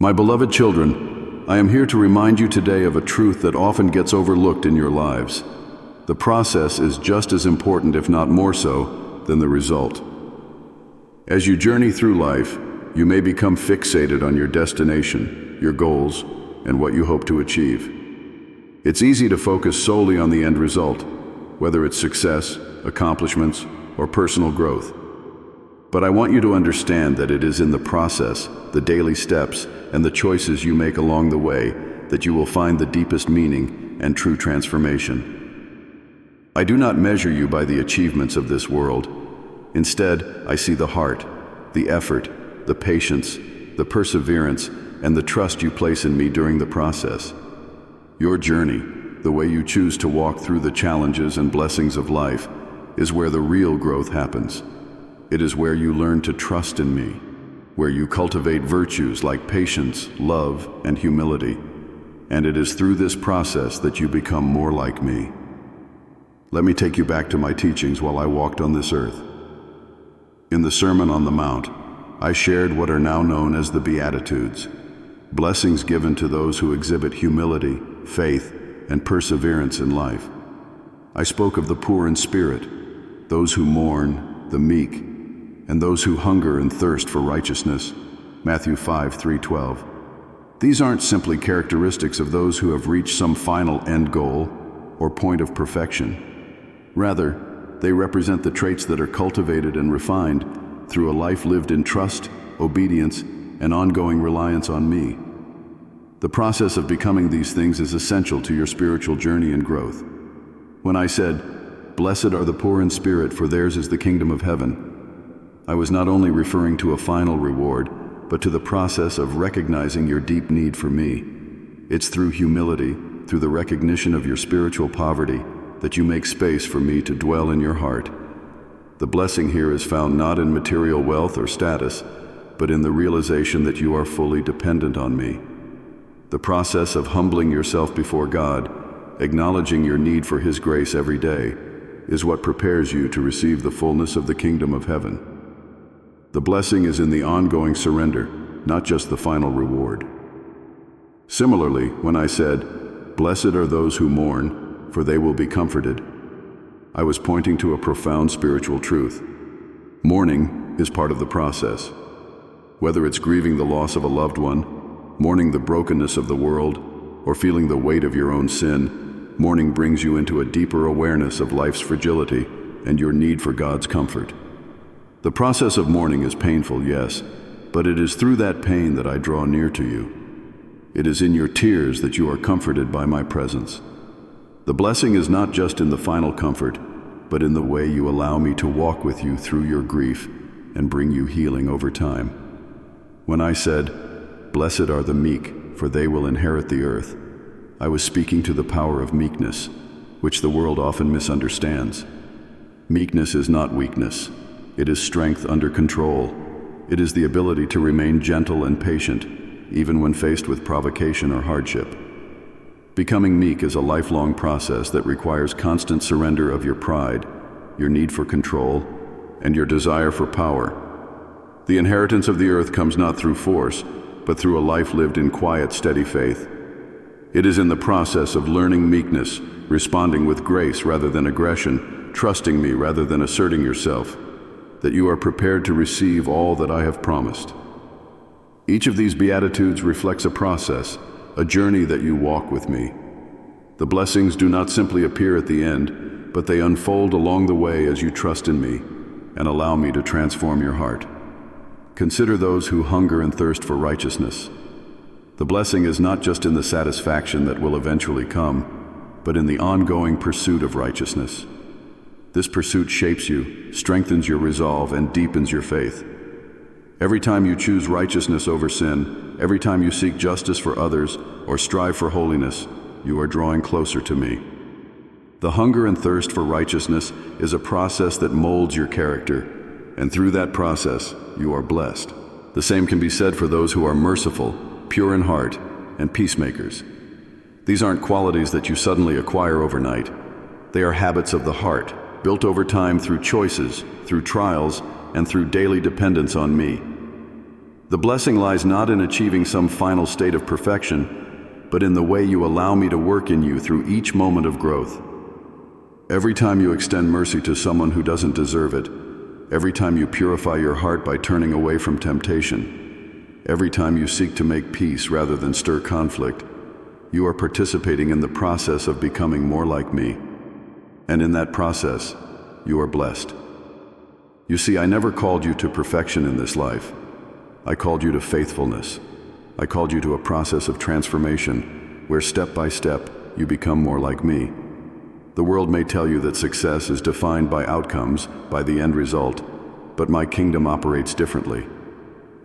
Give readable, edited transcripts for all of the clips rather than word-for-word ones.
My beloved children, I am here to remind you today of a truth that often gets overlooked in your lives. The process is just as important, if not more so, than the result. As you journey through life, you may become fixated on your destination, your goals, and what you hope to achieve. It's easy to focus solely on the end result, whether it's success, accomplishments, or personal growth. But I want you to understand that it is in the process, the daily steps, and the choices you make along the way that you will find the deepest meaning and true transformation. I do not measure you by the achievements of this world. Instead, I see the heart, the effort, the patience, the perseverance, and the trust you place in me during the process. Your journey, the way you choose to walk through the challenges and blessings of life, is where the real growth happens. It is where you learn to trust in me, where you cultivate virtues like patience, love, and humility. And it is through this process that you become more like me. Let me take you back to my teachings while I walked on this earth. In the Sermon on the Mount, I shared what are now known as the Beatitudes, blessings given to those who exhibit humility, faith, and perseverance in life. I spoke of the poor in spirit, those who mourn, the meek, and those who hunger and thirst for righteousness, Matthew 5:3-12. These aren't simply characteristics of those who have reached some final end goal or point of perfection. Rather, they represent the traits that are cultivated and refined through a life lived in trust, obedience, and ongoing reliance on me. The process of becoming these things is essential to your spiritual journey and growth. When I said, "Blessed are the poor in spirit, for theirs is the kingdom of heaven," I was not only referring to a final reward, but to the process of recognizing your deep need for me. It's through humility, through the recognition of your spiritual poverty, that you make space for me to dwell in your heart. The blessing here is found not in material wealth or status, but in the realization that you are fully dependent on me. The process of humbling yourself before God, acknowledging your need for His grace every day, is what prepares you to receive the fullness of the kingdom of heaven. The blessing is in the ongoing surrender, not just the final reward. Similarly, when I said, "Blessed are those who mourn, for they will be comforted," I was pointing to a profound spiritual truth. Mourning is part of the process. Whether it's grieving the loss of a loved one, mourning the brokenness of the world, or feeling the weight of your own sin, mourning brings you into a deeper awareness of life's fragility and your need for God's comfort. The process of mourning is painful, yes, but it is through that pain that I draw near to you. It is in your tears that you are comforted by my presence. The blessing is not just in the final comfort, but in the way you allow me to walk with you through your grief and bring you healing over time. When I said, "Blessed are the meek, for they will inherit the earth," I was speaking to the power of meekness, which the world often misunderstands. Meekness is not weakness. It is strength under control. It is the ability to remain gentle and patient, even when faced with provocation or hardship. Becoming meek is a lifelong process that requires constant surrender of your pride, your need for control, and your desire for power. The inheritance of the earth comes not through force, but through a life lived in quiet, steady faith. It is in the process of learning meekness, responding with grace rather than aggression, trusting me rather than asserting yourself, that you are prepared to receive all that I have promised. Each of these Beatitudes reflects a process, a journey that you walk with me. The blessings do not simply appear at the end, but they unfold along the way as you trust in me and allow me to transform your heart. Consider those who hunger and thirst for righteousness. The blessing is not just in the satisfaction that will eventually come, but in the ongoing pursuit of righteousness. This pursuit shapes you, strengthens your resolve, and deepens your faith. Every time you choose righteousness over sin, every time you seek justice for others or strive for holiness, you are drawing closer to me. The hunger and thirst for righteousness is a process that molds your character, and through that process, you are blessed. The same can be said for those who are merciful, pure in heart, and peacemakers. These aren't qualities that you suddenly acquire overnight. They are habits of the heart, built over time through choices, through trials, and through daily dependence on me. The blessing lies not in achieving some final state of perfection, but in the way you allow me to work in you through each moment of growth. Every time you extend mercy to someone who doesn't deserve it, every time you purify your heart by turning away from temptation, every time you seek to make peace rather than stir conflict, you are participating in the process of becoming more like me. And in that process, you are blessed. You see, I never called you to perfection in this life. I called you to faithfulness. I called you to a process of transformation where step by step you become more like me. The world may tell you that success is defined by outcomes, by the end result, but my kingdom operates differently.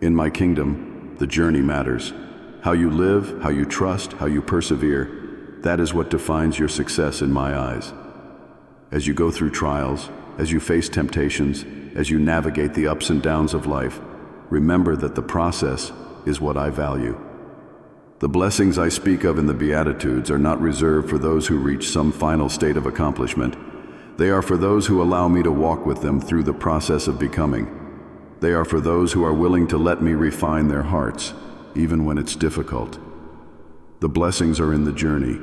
In my kingdom, the journey matters. How you live, how you trust, how you persevere, that is what defines your success in my eyes. As you go through trials, as you face temptations, as you navigate the ups and downs of life, remember that the process is what I value. The blessings I speak of in the Beatitudes are not reserved for those who reach some final state of accomplishment. They are for those who allow me to walk with them through the process of becoming. They are for those who are willing to let me refine their hearts, even when it's difficult. The blessings are in the journey,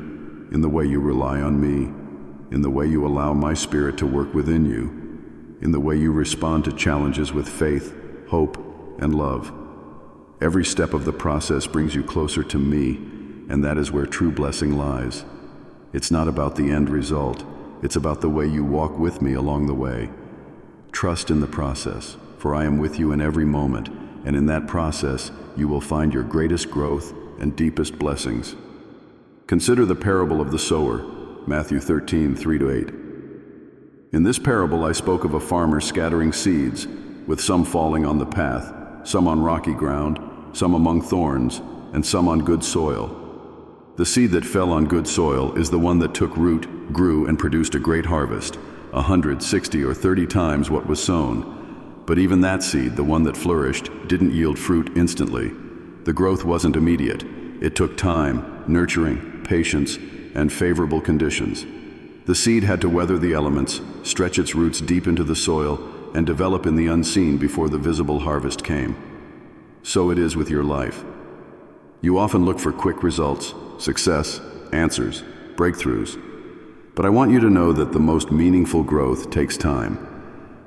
in the way you rely on me, in the way you allow my Spirit to work within you, in the way you respond to challenges with faith, hope, and love. Every step of the process brings you closer to me, and that is where true blessing lies. It's not about the end result, it's about the way you walk with me along the way. Trust in the process, for I am with you in every moment, and in that process, you will find your greatest growth and deepest blessings. Consider the parable of the sower, Matthew 13, 3-8. In this parable, I spoke of a farmer scattering seeds, with some falling on the path, some on rocky ground, some among thorns, and some on good soil. The seed that fell on good soil is the one that took root, grew, and produced a great harvest, 100, 60, or 30 times what was sown. But even that seed, the one that flourished, didn't yield fruit instantly. The growth wasn't immediate. It took time, nurturing, patience, and favorable conditions. The seed had to weather the elements, stretch its roots deep into the soil, and develop in the unseen before the visible harvest came. So it is with your life. You often look for quick results, success, answers, breakthroughs. But I want you to know that the most meaningful growth takes time.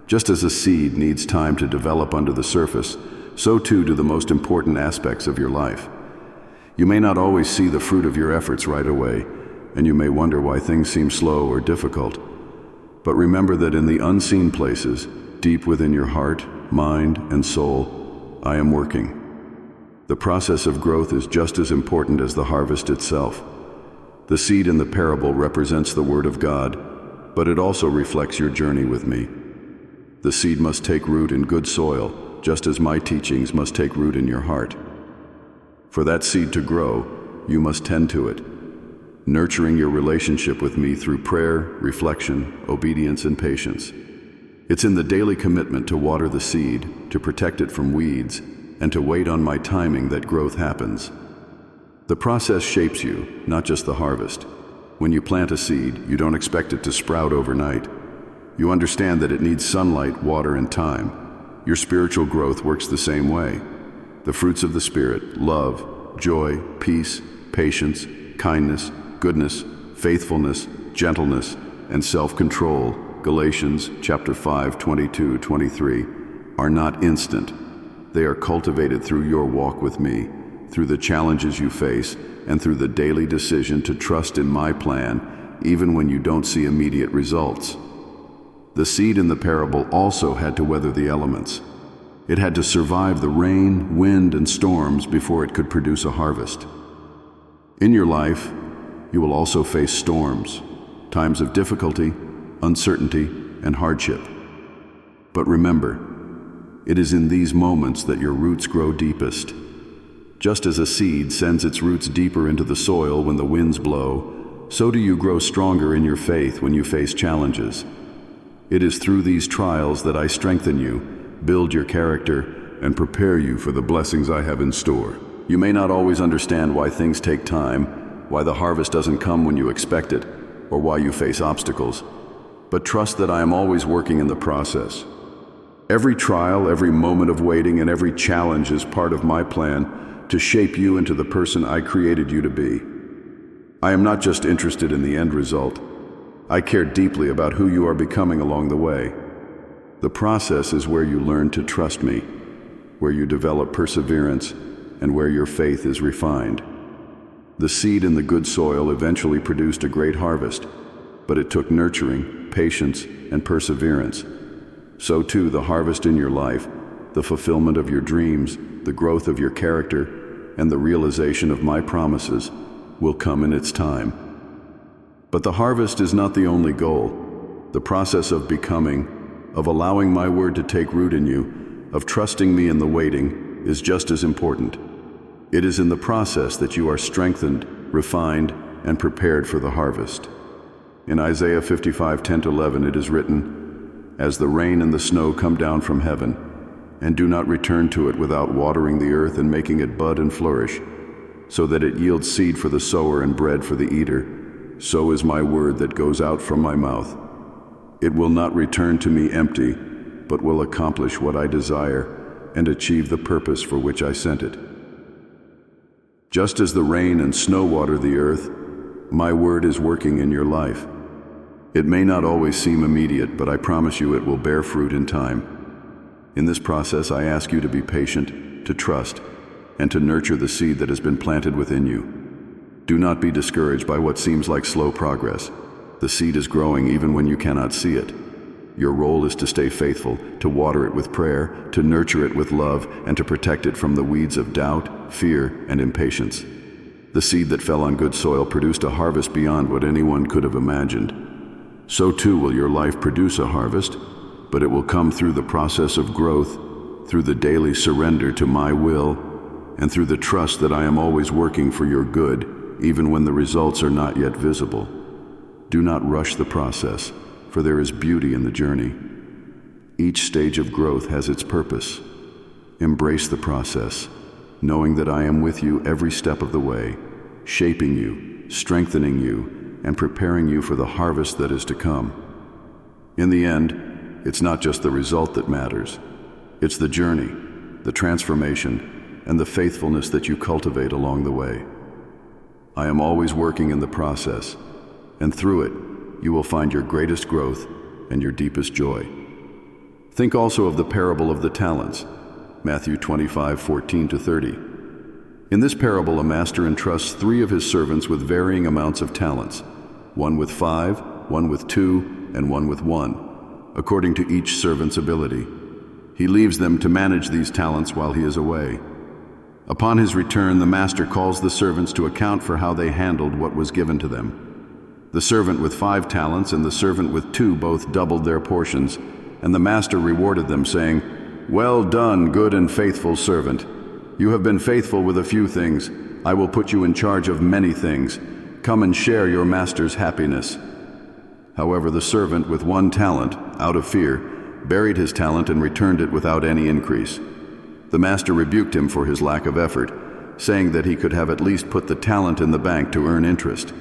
Just as a seed needs time to develop under the surface, so too do the most important aspects of your life. You may not always see the fruit of your efforts right away, and you may wonder why things seem slow or difficult. But remember that in the unseen places, deep within your heart, mind, and soul, I am working. The process of growth is just as important as the harvest itself. The seed in the parable represents the Word of God, but it also reflects your journey with me. The seed must take root in good soil, just as my teachings must take root in your heart. For that seed to grow, you must tend to it, nurturing your relationship with me through prayer, reflection, obedience, and patience. It's in the daily commitment to water the seed, to protect it from weeds, and to wait on my timing that growth happens. The process shapes you, not just the harvest. When you plant a seed, you don't expect it to sprout overnight. You understand that it needs sunlight, water, and time. Your spiritual growth works the same way. The fruits of the Spirit, love, joy, peace, patience, kindness, goodness, faithfulness, gentleness, and self-control, Galatians chapter 5, 22-23, are not instant. They are cultivated through your walk with me, through the challenges you face, and through the daily decision to trust in my plan, even when you don't see immediate results. The seed in the parable also had to weather the elements. It had to survive the rain, wind, and storms before it could produce a harvest. In your life, you will also face storms, times of difficulty, uncertainty, and hardship. But remember, it is in these moments that your roots grow deepest. Just as a seed sends its roots deeper into the soil when the winds blow, so do you grow stronger in your faith when you face challenges. It is through these trials that I strengthen you, build your character, and prepare you for the blessings I have in store. You may not always understand why things take time, why the harvest doesn't come when you expect it, or why you face obstacles. But trust that I am always working in the process. Every trial, every moment of waiting, and every challenge is part of my plan to shape you into the person I created you to be. I am not just interested in the end result. I care deeply about who you are becoming along the way. The process is where you learn to trust me, where you develop perseverance, and where your faith is refined. The seed in the good soil eventually produced a great harvest, but it took nurturing, patience, and perseverance. So too, the harvest in your life, the fulfillment of your dreams, the growth of your character, and the realization of my promises will come in its time. But the harvest is not the only goal. The process of becoming, of allowing my word to take root in you, of trusting me in the waiting, is just as important. It is in the process that you are strengthened, refined, and prepared for the harvest. In Isaiah 55:10-11 it is written, "As the rain and the snow come down from heaven, and do not return to it without watering the earth and making it bud and flourish, so that it yields seed for the sower and bread for the eater, so is my word that goes out from my mouth. It will not return to me empty, but will accomplish what I desire and achieve the purpose for which I sent it." Just as the rain and snow water the earth, my word is working in your life. It may not always seem immediate, but I promise you it will bear fruit in time. In this process, I ask you to be patient, to trust, and to nurture the seed that has been planted within you. Do not be discouraged by what seems like slow progress. The seed is growing even when you cannot see it. Your role is to stay faithful, to water it with prayer, to nurture it with love, and to protect it from the weeds of doubt, fear, and impatience. The seed that fell on good soil produced a harvest beyond what anyone could have imagined. So too will your life produce a harvest, but it will come through the process of growth, through the daily surrender to my will, and through the trust that I am always working for your good, even when the results are not yet visible. Do not rush the process, for there is beauty in the journey. Each stage of growth has its purpose. Embrace the process, knowing that I am with you every step of the way, shaping you, strengthening you, and preparing you for the harvest that is to come. In the end, it's not just the result that matters. It's the journey, the transformation, and the faithfulness that you cultivate along the way. I am always working in the process, and through it, you will find your greatest growth and your deepest joy. Think also of the parable of the talents, Matthew 25:14-30. In this parable, a master entrusts 3 of his servants with varying amounts of talents, one with 5, one with 2, and one with 1, according to each servant's ability. He leaves them to manage these talents while he is away. Upon his return, the master calls the servants to account for how they handled what was given to them. The servant with 5 talents and the servant with 2 both doubled their portions, and the master rewarded them, saying, "Well done, good and faithful servant. You have been faithful with a few things. I will put you in charge of many things. Come and share your master's happiness." However, the servant with 1 talent, out of fear, buried his talent and returned it without any increase. The master rebuked him for his lack of effort, saying that he could have at least put the talent in the bank to earn interest.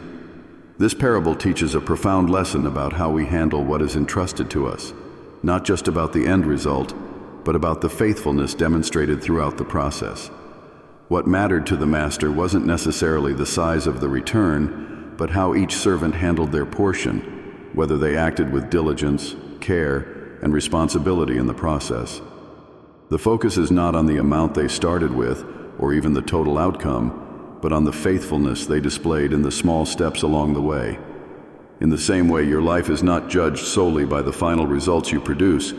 This parable teaches a profound lesson about how we handle what is entrusted to us, not just about the end result, but about the faithfulness demonstrated throughout the process. What mattered to the master wasn't necessarily the size of the return, but how each servant handled their portion, whether they acted with diligence, care, and responsibility in the process. The focus is not on the amount they started with, or even the total outcome, but on the faithfulness they displayed in the small steps along the way. In the same way, your life is not judged solely by the final results you produce,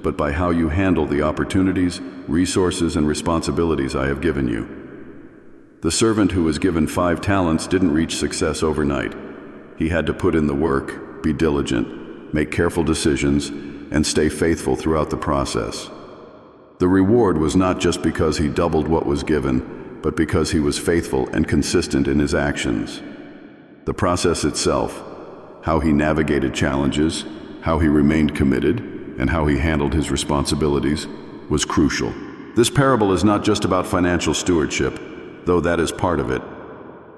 but by how you handle the opportunities, resources, and responsibilities I have given you. The servant who was given 5 talents didn't reach success overnight. He had to put in the work, be diligent, make careful decisions, and stay faithful throughout the process. The reward was not just because he doubled what was given, but because he was faithful and consistent in his actions. The process itself, how he navigated challenges, how he remained committed, and how he handled his responsibilities, was crucial. This parable is not just about financial stewardship, though that is part of it.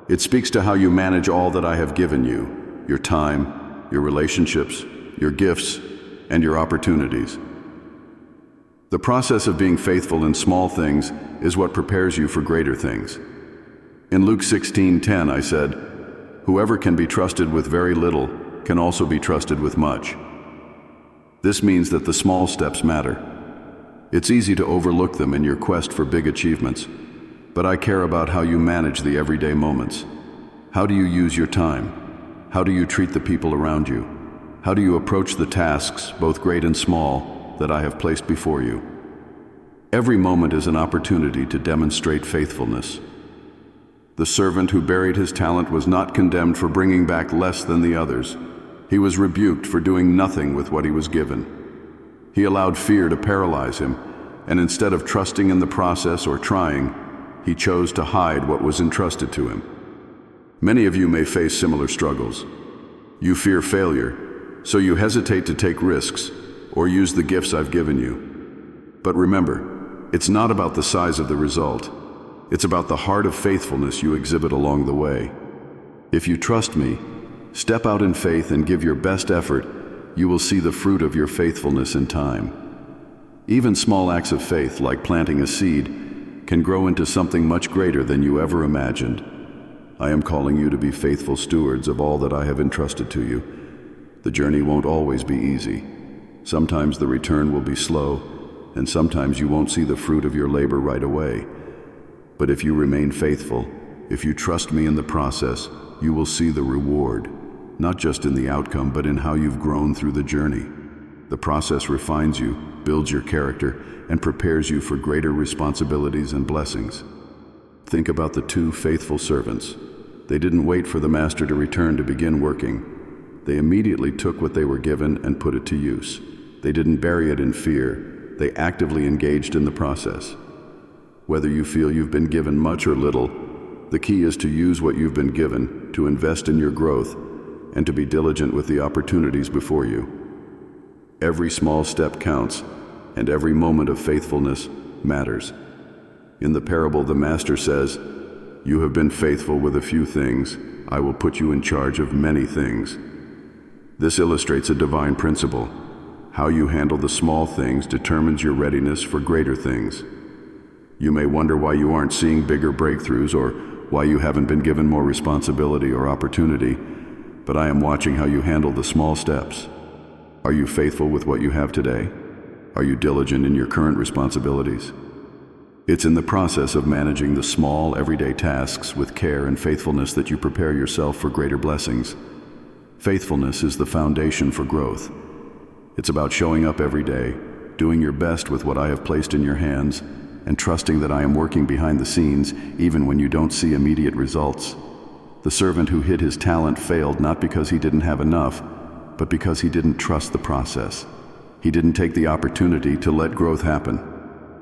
It speaks to how you manage all that I have given you, your time, your relationships, your gifts, and your opportunities. The process of being faithful in small things is what prepares you for greater things. In Luke 16:10, I said, "Whoever can be trusted with very little can also be trusted with much." This means that the small steps matter. It's easy to overlook them in your quest for big achievements, but I care about how you manage the everyday moments. How do you use your time? How do you treat the people around you? How do you approach the tasks, both great and small, that I have placed before you? Every moment is an opportunity to demonstrate faithfulness. The servant who buried his talent was not condemned for bringing back less than the others. He was rebuked for doing nothing with what he was given. He allowed fear to paralyze him, and instead of trusting in the process or trying, he chose to hide what was entrusted to him. Many of you may face similar struggles. You fear failure, so you hesitate to take risks or use the gifts I've given you. But remember, it's not about the size of the result. It's about the heart of faithfulness you exhibit along the way. If you trust me, step out in faith and give your best effort, you will see the fruit of your faithfulness in time. Even small acts of faith, like planting a seed, can grow into something much greater than you ever imagined. I am calling you to be faithful stewards of all that I have entrusted to you. The journey won't always be easy. Sometimes the return will be slow, and sometimes you won't see the fruit of your labor right away. But if you remain faithful, if you trust me in the process, you will see the reward, not just in the outcome, but in how you've grown through the journey. The process refines you, builds your character, and prepares you for greater responsibilities and blessings. Think about the two faithful servants. They didn't wait for the master to return to begin working. They immediately took what they were given and put it to use. They didn't bury it in fear. They actively engaged in the process. Whether you feel you've been given much or little, the key is to use what you've been given, to invest in your growth, and to be diligent with the opportunities before you. Every small step counts, and every moment of faithfulness matters. In the parable, the master says, "You have been faithful with a few things. I will put you in charge of many things." This illustrates a divine principle. How you handle the small things determines your readiness for greater things. You may wonder why you aren't seeing bigger breakthroughs or why you haven't been given more responsibility or opportunity, but I am watching how you handle the small steps. Are you faithful with what you have today? Are you diligent in your current responsibilities? It's in the process of managing the small, everyday tasks with care and faithfulness that you prepare yourself for greater blessings. Faithfulness is the foundation for growth. It's about showing up every day, doing your best with what I have placed in your hands, and trusting that I am working behind the scenes even when you don't see immediate results. The servant who hid his talent failed not because he didn't have enough, but because he didn't trust the process. He didn't take the opportunity to let growth happen.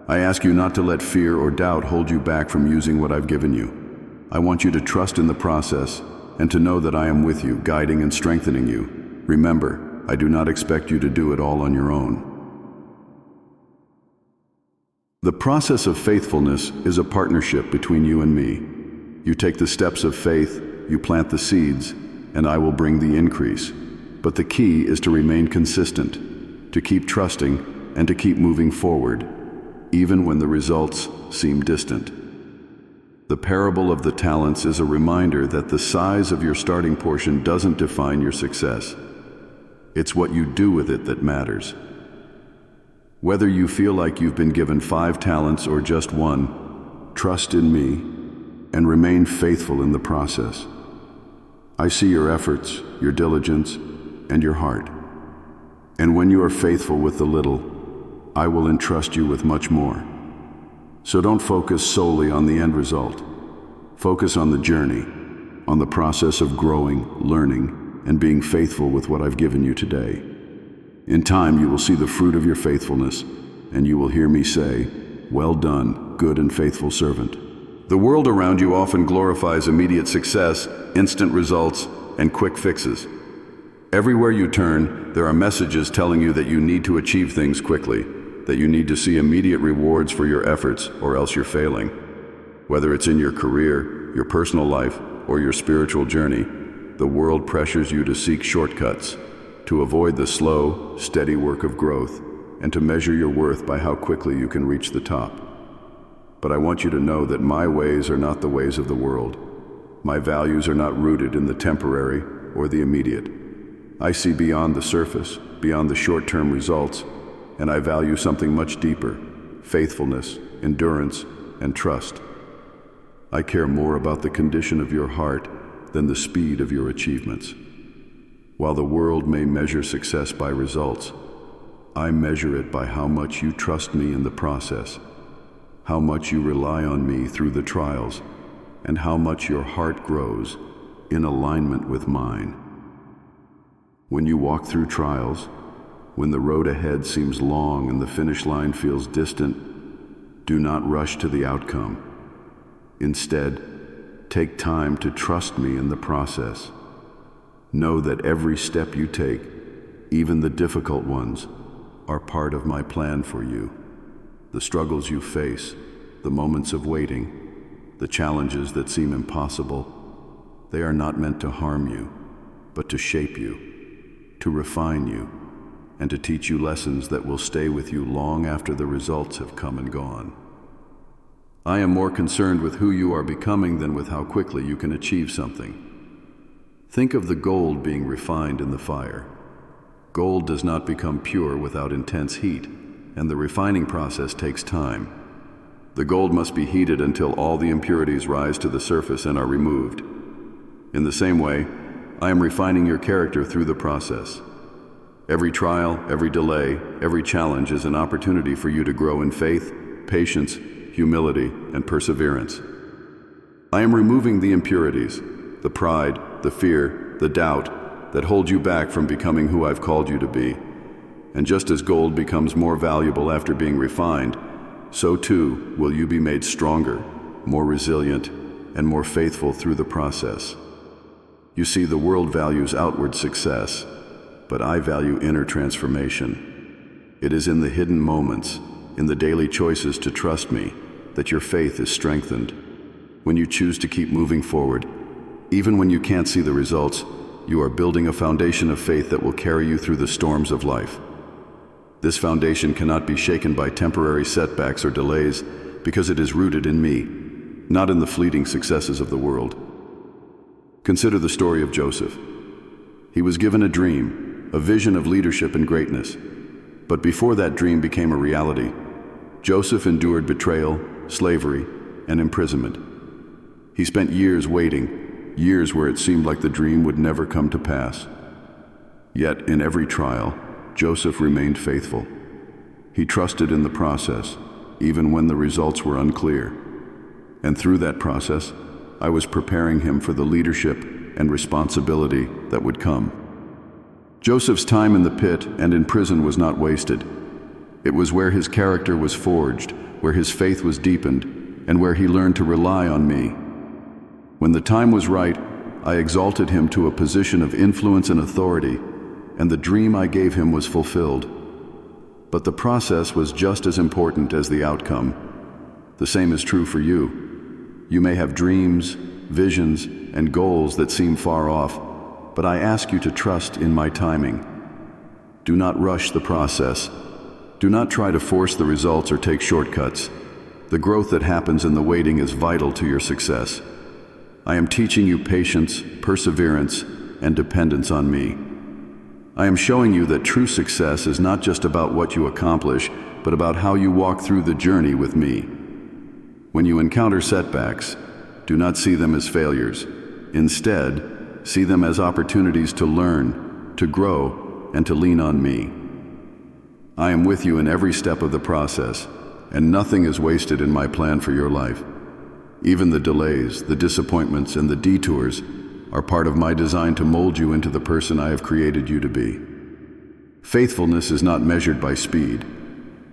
I ask you not to let fear or doubt hold you back from using what I've given you. I want you to trust in the process and to know that I am with you, guiding and strengthening you. Remember, I do not expect you to do it all on your own. The process of faithfulness is a partnership between you and me. You take the steps of faith, you plant the seeds, and I will bring the increase. But the key is to remain consistent, to keep trusting, and to keep moving forward, even when the results seem distant. The parable of the talents is a reminder that the size of your starting portion doesn't define your success. It's what you do with it that matters. Whether you feel like you've been given 5 talents or just 1, trust in me and remain faithful in the process. I see your efforts, your diligence, and your heart. And when you are faithful with the little, I will entrust you with much more. So don't focus solely on the end result. Focus on the journey, on the process of growing, learning, and being faithful with what I've given you today. In time, you will see the fruit of your faithfulness, and you will hear me say, "Well done, good and faithful servant." The world around you often glorifies immediate success, instant results, and quick fixes. Everywhere you turn, there are messages telling you that you need to achieve things quickly, that you need to see immediate rewards for your efforts, or else you're failing. Whether it's in your career, your personal life, or your spiritual journey, the world pressures you to seek shortcuts, to avoid the slow, steady work of growth. and to measure your worth by how quickly you can reach the top. But I want you to know that my ways are not the ways of the world. My values are not rooted in the temporary or the immediate. I see beyond the surface, beyond the short-term results, and I value something much deeper: faithfulness, endurance, and trust. I care more about the condition of your heart than the speed of your achievements. While the world may measure success by results, I measure it by how much you trust me in the process, how much you rely on me through the trials, and how much your heart grows in alignment with mine. When you walk through trials, when the road ahead seems long and the finish line feels distant, do not rush to the outcome. Instead, take time to trust me in the process. Know that every step you take, even the difficult ones, are part of my plan for you. The struggles you face, the moments of waiting, the challenges that seem impossible, they are not meant to harm you, but to shape you, to refine you, and to teach you lessons that will stay with you long after the results have come and gone. I am more concerned with who you are becoming than with how quickly you can achieve something. Think of the gold being refined in the fire. Gold does not become pure without intense heat, and the refining process takes time. The gold must be heated until all the impurities rise to the surface and are removed. In the same way, I am refining your character through the process. Every trial, every delay, every challenge is an opportunity for you to grow in faith, patience, humility, and perseverance. I am removing the impurities, the pride, the fear, the doubt that hold you back from becoming who I've called you to be. And just as gold becomes more valuable after being refined, so too will you be made stronger, more resilient, and more faithful through the process. You see, the world values outward success, but I value inner transformation. It is in the hidden moments, in the daily choices to trust me, that your faith is strengthened. When you choose to keep moving forward, even when you can't see the results, you are building a foundation of faith that will carry you through the storms of life. This foundation cannot be shaken by temporary setbacks or delays because it is rooted in me, not in the fleeting successes of the world. Consider the story of Joseph. He was given a dream, a vision of leadership and greatness. But before that dream became a reality, Joseph endured betrayal, slavery, and imprisonment. He spent years waiting, years where it seemed like the dream would never come to pass. Yet, in every trial, Joseph remained faithful. He trusted in the process, even when the results were unclear. And through that process, I was preparing him for the leadership and responsibility that would come. Joseph's time in the pit and in prison was not wasted. It was where his character was forged, where his faith was deepened, and where he learned to rely on me. When the time was right, I exalted him to a position of influence and authority, and the dream I gave him was fulfilled. But the process was just as important as the outcome. The same is true for you. You may have dreams, visions, and goals that seem far off, but I ask you to trust in my timing. Do not rush the process. Do not try to force the results or take shortcuts. The growth that happens in the waiting is vital to your success. I am teaching you patience, perseverance, and dependence on me. I am showing you that true success is not just about what you accomplish, but about how you walk through the journey with me. When you encounter setbacks, do not see them as failures. Instead, see them as opportunities to learn, to grow, and to lean on me. I am with you in every step of the process, and nothing is wasted in my plan for your life. Even the delays, the disappointments, and the detours are part of my design to mold you into the person I have created you to be. Faithfulness is not measured by speed.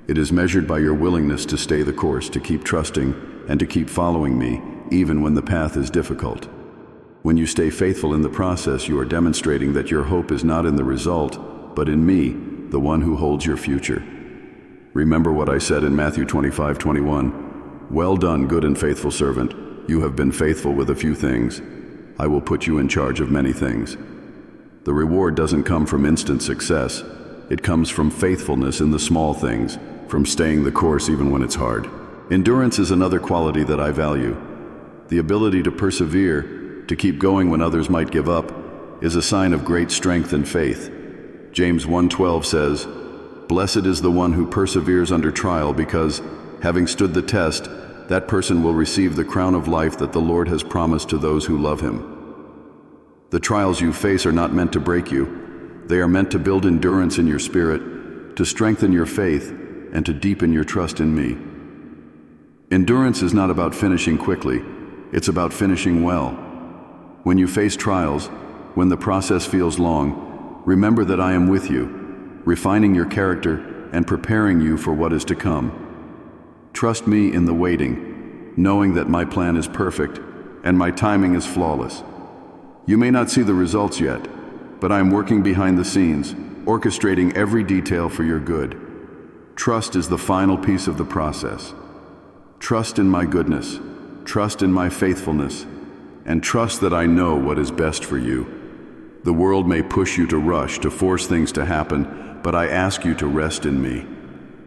It is measured by your willingness to stay the course, to keep trusting, and to keep following me, even when the path is difficult. When you stay faithful in the process, you are demonstrating that your hope is not in the result, but in me, the one who holds your future. Remember what I said in Matthew 25:21. Well done, good and faithful servant. You have been faithful with a few things. I will put you in charge of many things. The reward doesn't come from instant success. It comes from faithfulness in the small things, from staying the course even when it's hard. Endurance is another quality that I value. The ability to persevere, to keep going when others might give up, is a sign of great strength and faith. James 1:12 says, "Blessed is the one who perseveres under trial, because, having stood the test, that person will receive the crown of life that the Lord has promised to those who love him." The trials you face are not meant to break you. They are meant to build endurance in your spirit, to strengthen your faith, and to deepen your trust in me. Endurance is not about finishing quickly, it's about finishing well. When you face trials, when the process feels long, remember that I am with you, refining your character and preparing you for what is to come. Trust me in the waiting, knowing that my plan is perfect and my timing is flawless. You may not see the results yet, but I am working behind the scenes, orchestrating every detail for your good. Trust is the final piece of the process. Trust in my goodness, trust in my faithfulness, and trust that I know what is best for you. The world may push you to rush, to force things to happen, but I ask you to rest in me.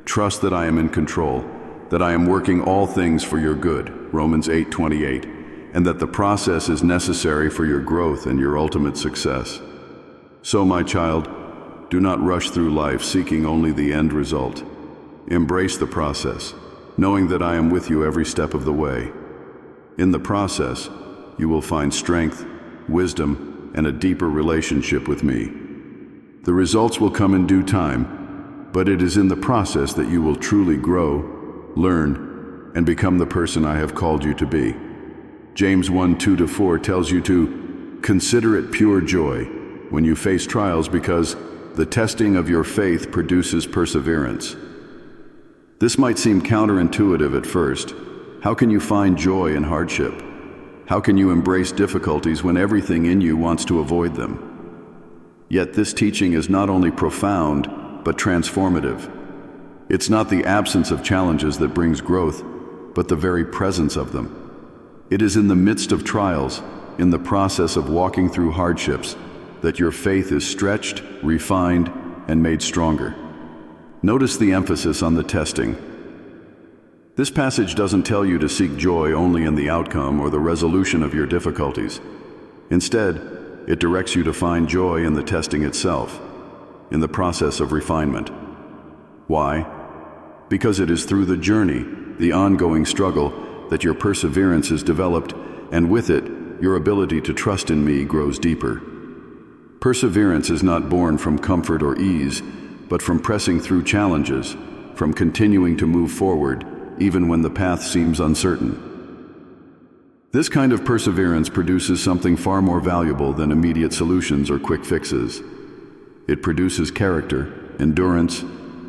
Trust that I am in control, that I am working all things for your good, Romans 8:28, and that the process is necessary for your growth and your ultimate success. So, my child, do not rush through life seeking only the end result. Embrace the process, knowing that I am with you every step of the way. In the process, you will find strength, wisdom, and a deeper relationship with me. The results will come in due time, but it is in the process that you will truly grow, learn, and become the person I have called you to be. James 1:2-4 tells you to consider it pure joy when you face trials, because the testing of your faith produces perseverance. This might seem counterintuitive at first. How can you find joy in hardship? How can you embrace difficulties when everything in you wants to avoid them? Yet this teaching is not only profound, but transformative. It's not the absence of challenges that brings growth, but the very presence of them. It is in the midst of trials, in the process of walking through hardships, that your faith is stretched, refined, and made stronger. Notice the emphasis on the testing. This passage doesn't tell you to seek joy only in the outcome or the resolution of your difficulties. Instead, it directs you to find joy in the testing itself, in the process of refinement. Why? Because it is through the journey, the ongoing struggle, that your perseverance is developed, and with it, your ability to trust in me grows deeper. Perseverance is not born from comfort or ease, but from pressing through challenges, from continuing to move forward, even when the path seems uncertain. This kind of perseverance produces something far more valuable than immediate solutions or quick fixes. It produces character, endurance,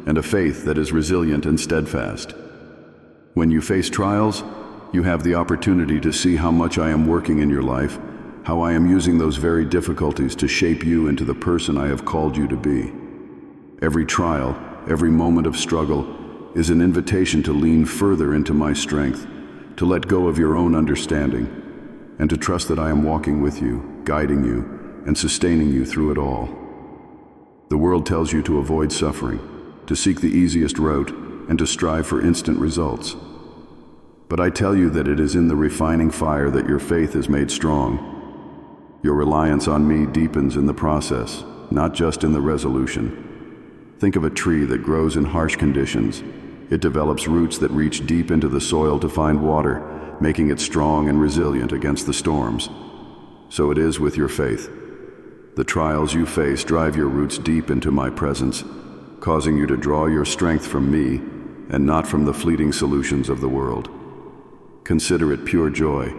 and a faith that is resilient and steadfast. When you face trials, you have the opportunity to see how much I am working in your life, how I am using those very difficulties to shape you into the person I have called you to be. Every trial, every moment of struggle, is an invitation to lean further into my strength, to let go of your own understanding, and to trust that I am walking with you, guiding you, and sustaining you through it all. The world tells you to avoid suffering, to seek the easiest route, and to strive for instant results. But I tell you that it is in the refining fire that your faith is made strong. Your reliance on me deepens in the process, not just in the resolution. Think of a tree that grows in harsh conditions. It develops roots that reach deep into the soil to find water, making it strong and resilient against the storms. So it is with your faith. The trials you face drive your roots deep into my presence, causing you to draw your strength from me and not from the fleeting solutions of the world. Consider it pure joy,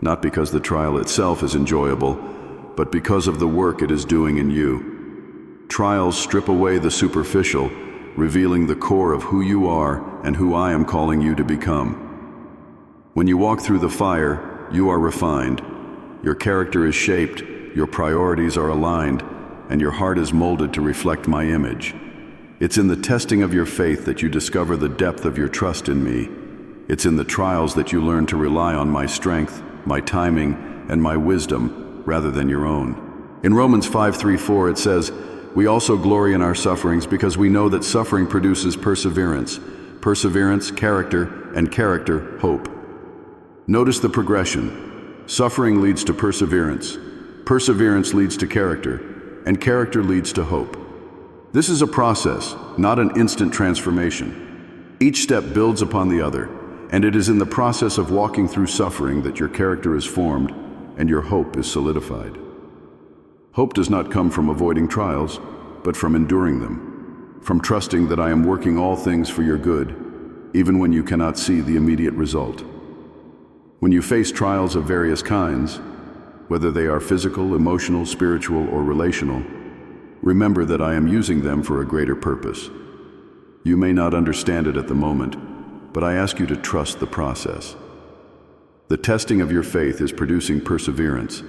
not because the trial itself is enjoyable, but because of the work it is doing in you. Trials strip away the superficial, revealing the core of who you are and who I am calling you to become. When you walk through the fire, you are refined. Your character is shaped, your priorities are aligned, and your heart is molded to reflect my image. It's in the testing of your faith that you discover the depth of your trust in me. It's in the trials that you learn to rely on my strength, my timing, and my wisdom rather than your own. In Romans 5:3-4 it says, We also glory in our sufferings because we know that suffering produces perseverance, perseverance, character, and character, hope. Notice the progression. Suffering leads to perseverance, perseverance leads to character, and character leads to hope. This is a process, not an instant transformation. Each step builds upon the other, and it is in the process of walking through suffering that your character is formed and your hope is solidified. Hope does not come from avoiding trials, but from enduring them, from trusting that I am working all things for your good, even when you cannot see the immediate result. When you face trials of various kinds, whether they are physical, emotional, spiritual, or relational, remember that I am using them for a greater purpose. You may not understand it at the moment, but I ask you to trust the process. The testing of your faith is producing perseverance,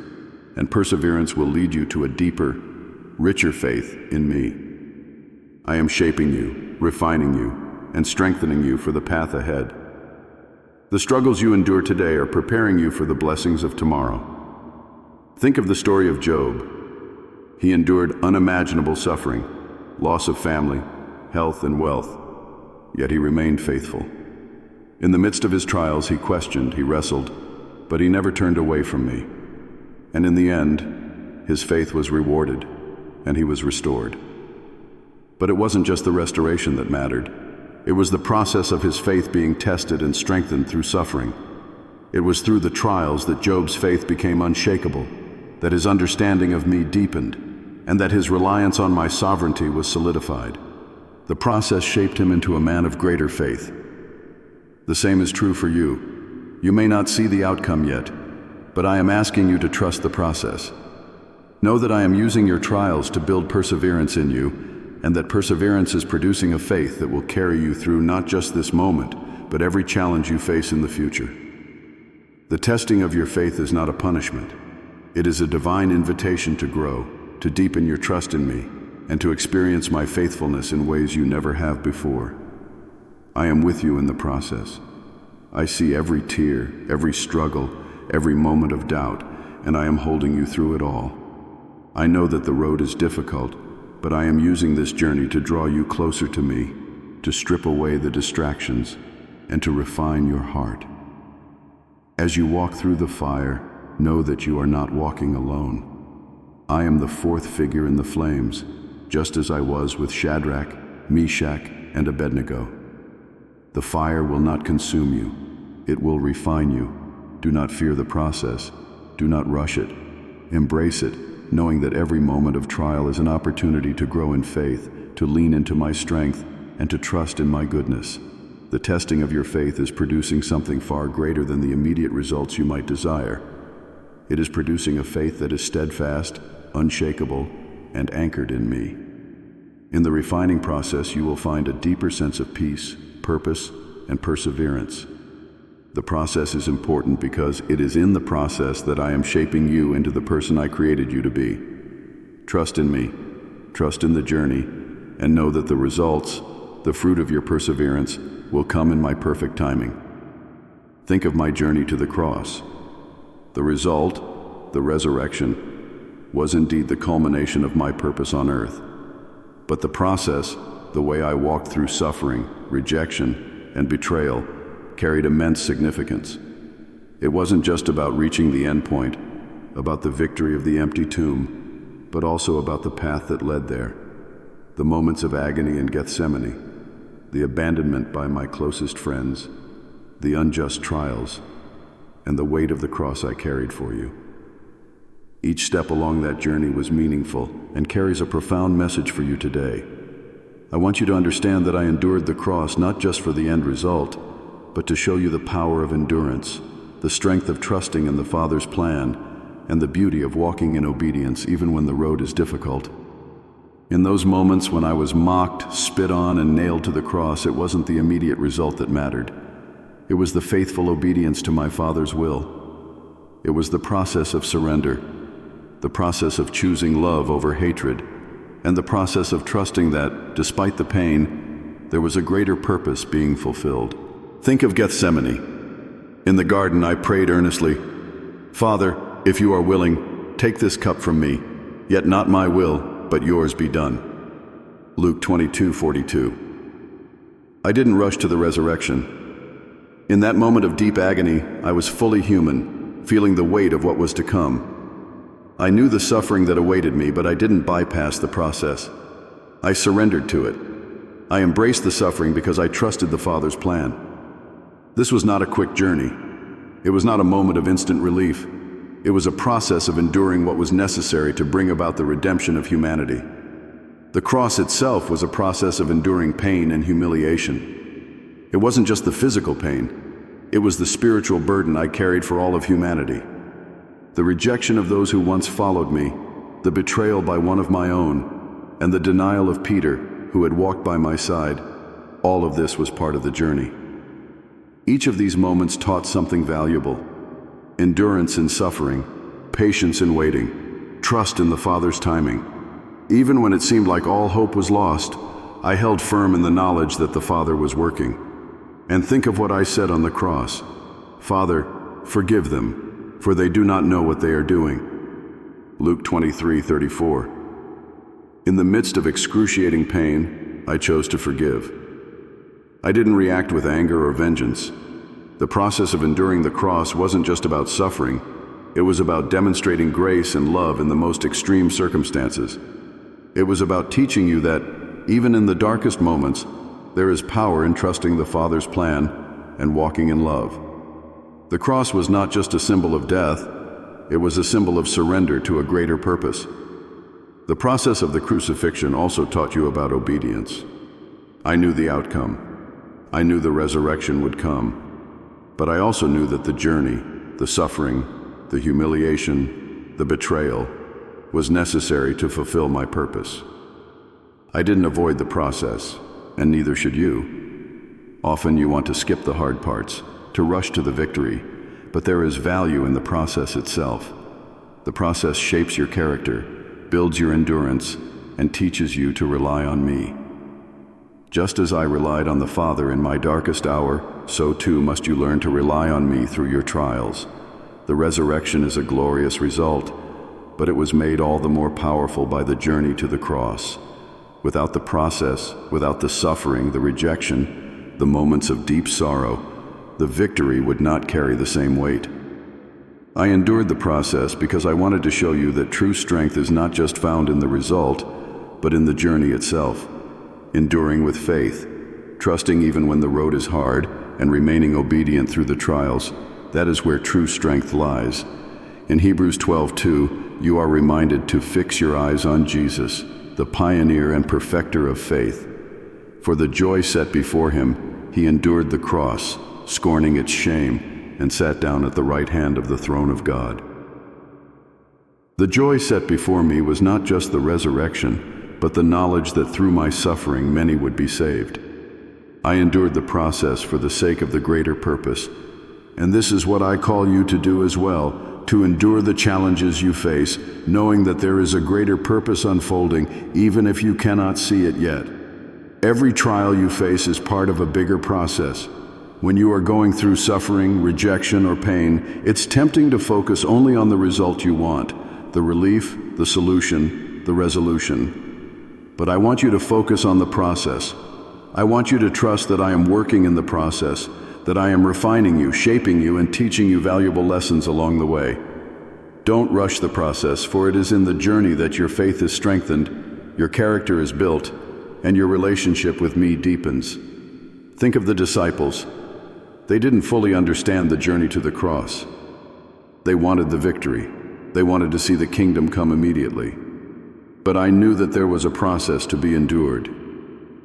and perseverance will lead you to a deeper, richer faith in me. I am shaping you, refining you, and strengthening you for the path ahead. The struggles you endure today are preparing you for the blessings of tomorrow. Think of the story of Job. He endured unimaginable suffering, loss of family, health, and wealth, yet he remained faithful. In the midst of his trials, he questioned, he wrestled, but he never turned away from me. And in the end, his faith was rewarded, and he was restored. But it wasn't just the restoration that mattered. It was the process of his faith being tested and strengthened through suffering. It was through the trials that Job's faith became unshakable, that his understanding of me deepened, and that his reliance on my sovereignty was solidified. The process shaped him into a man of greater faith. The same is true for you. You may not see the outcome yet, but I am asking you to trust the process. Know that I am using your trials to build perseverance in you, and that perseverance is producing a faith that will carry you through not just this moment, but every challenge you face in the future. The testing of your faith is not a punishment. It is a divine invitation to grow, to deepen your trust in me, and to experience my faithfulness in ways you never have before. I am with you in the process. I see every tear, every struggle, every moment of doubt, and I am holding you through it all. I know that the road is difficult, but I am using this journey to draw you closer to me, to strip away the distractions, and to refine your heart. As you walk through the fire, know that you are not walking alone. I am the fourth figure in the flames, just as I was with Shadrach, Meshach, and Abednego. The fire will not consume you. It will refine you. Do not fear the process. Do not rush it. Embrace it, knowing that every moment of trial is an opportunity to grow in faith, to lean into my strength, and to trust in my goodness. The testing of your faith is producing something far greater than the immediate results you might desire. It is producing a faith that is steadfast, unshakable, and anchored in me. In the refining process, you will find a deeper sense of peace, purpose, and perseverance. The process is important because it is in the process that I am shaping you into the person I created you to be. Trust in me, trust in the journey, and know that the results, the fruit of your perseverance, will come in my perfect timing. Think of my journey to the cross. The result, the resurrection, was indeed the culmination of my purpose on earth. But the process, the way I walked through suffering, rejection, and betrayal, carried immense significance. It wasn't just about reaching the end point, about the victory of the empty tomb, but also about the path that led there, the moments of agony in Gethsemane, the abandonment by my closest friends, the unjust trials, and the weight of the cross I carried for you. Each step along that journey was meaningful and carries a profound message for you today. I want you to understand that I endured the cross not just for the end result, but to show you the power of endurance, the strength of trusting in the Father's plan, and the beauty of walking in obedience even when the road is difficult. In those moments when I was mocked, spit on, and nailed to the cross, it wasn't the immediate result that mattered. It was the faithful obedience to my Father's will. It was the process of surrender, the process of choosing love over hatred, and the process of trusting that, despite the pain, there was a greater purpose being fulfilled. Think of Gethsemane. In the garden, I prayed earnestly, "Father, if you are willing, take this cup from me, yet not my will, but yours be done. Luke 22:42. I didn't rush to the resurrection. In that moment of deep agony, I was fully human, feeling the weight of what was to come. I knew the suffering that awaited me, but I didn't bypass the process. I surrendered to it. I embraced the suffering because I trusted the Father's plan. This was not a quick journey. It was not a moment of instant relief. It was a process of enduring what was necessary to bring about the redemption of humanity. The cross itself was a process of enduring pain and humiliation. It wasn't just the physical pain. It was the spiritual burden I carried for all of humanity. The rejection of those who once followed me, the betrayal by one of my own, and the denial of Peter, who had walked by my side, all of this was part of the journey. Each of these moments taught something valuable: endurance in suffering, patience in waiting, trust in the Father's timing. Even when it seemed like all hope was lost, I held firm in the knowledge that the Father was working. And think of what I said on the cross: Father, forgive them, for they do not know what they are doing. Luke 23:34. In the midst of excruciating pain, I chose to forgive. I didn't react with anger or vengeance. The process of enduring the cross wasn't just about suffering. It was about demonstrating grace and love in the most extreme circumstances. It was about teaching you that, even in the darkest moments, there is power in trusting the Father's plan and walking in love. The cross was not just a symbol of death, it was a symbol of surrender to a greater purpose. The process of the crucifixion also taught you about obedience. I knew the outcome. I knew the resurrection would come. But I also knew that the journey, the suffering, the humiliation, the betrayal, was necessary to fulfill my purpose. I didn't avoid the process, and neither should you. Often you want to skip the hard parts, to rush to the victory, but there is value in the process itself. The process shapes your character, builds your endurance, and teaches you to rely on me. Just as I relied on the Father in my darkest hour, so too must you learn to rely on me through your trials. The resurrection is a glorious result, but it was made all the more powerful by the journey to the cross. Without the process, without the suffering, the rejection, the moments of deep sorrow, the victory would not carry the same weight. I endured the process because I wanted to show you that true strength is not just found in the result, but in the journey itself. Enduring with faith, trusting even when the road is hard, and remaining obedient through the trials, that is where true strength lies. In Hebrews 12:2, you are reminded to fix your eyes on Jesus, the pioneer and perfecter of faith. For the joy set before him, he endured the cross, scorning its shame, and sat down at the right hand of the throne of God. The joy set before me was not just the resurrection, but the knowledge that through my suffering many would be saved. I endured the process for the sake of the greater purpose, and this is what I call you to do as well, to endure the challenges you face, knowing that there is a greater purpose unfolding, even if you cannot see it yet. Every trial you face is part of a bigger process. When you are going through suffering, rejection, or pain, it's tempting to focus only on the result you want, the relief, the solution, the resolution. But I want you to focus on the process. I want you to trust that I am working in the process, that I am refining you, shaping you, and teaching you valuable lessons along the way. Don't rush the process, for it is in the journey that your faith is strengthened, your character is built, and your relationship with me deepens. Think of the disciples. They didn't fully understand the journey to the cross. They wanted the victory. They wanted to see the kingdom come immediately. But I knew that there was a process to be endured.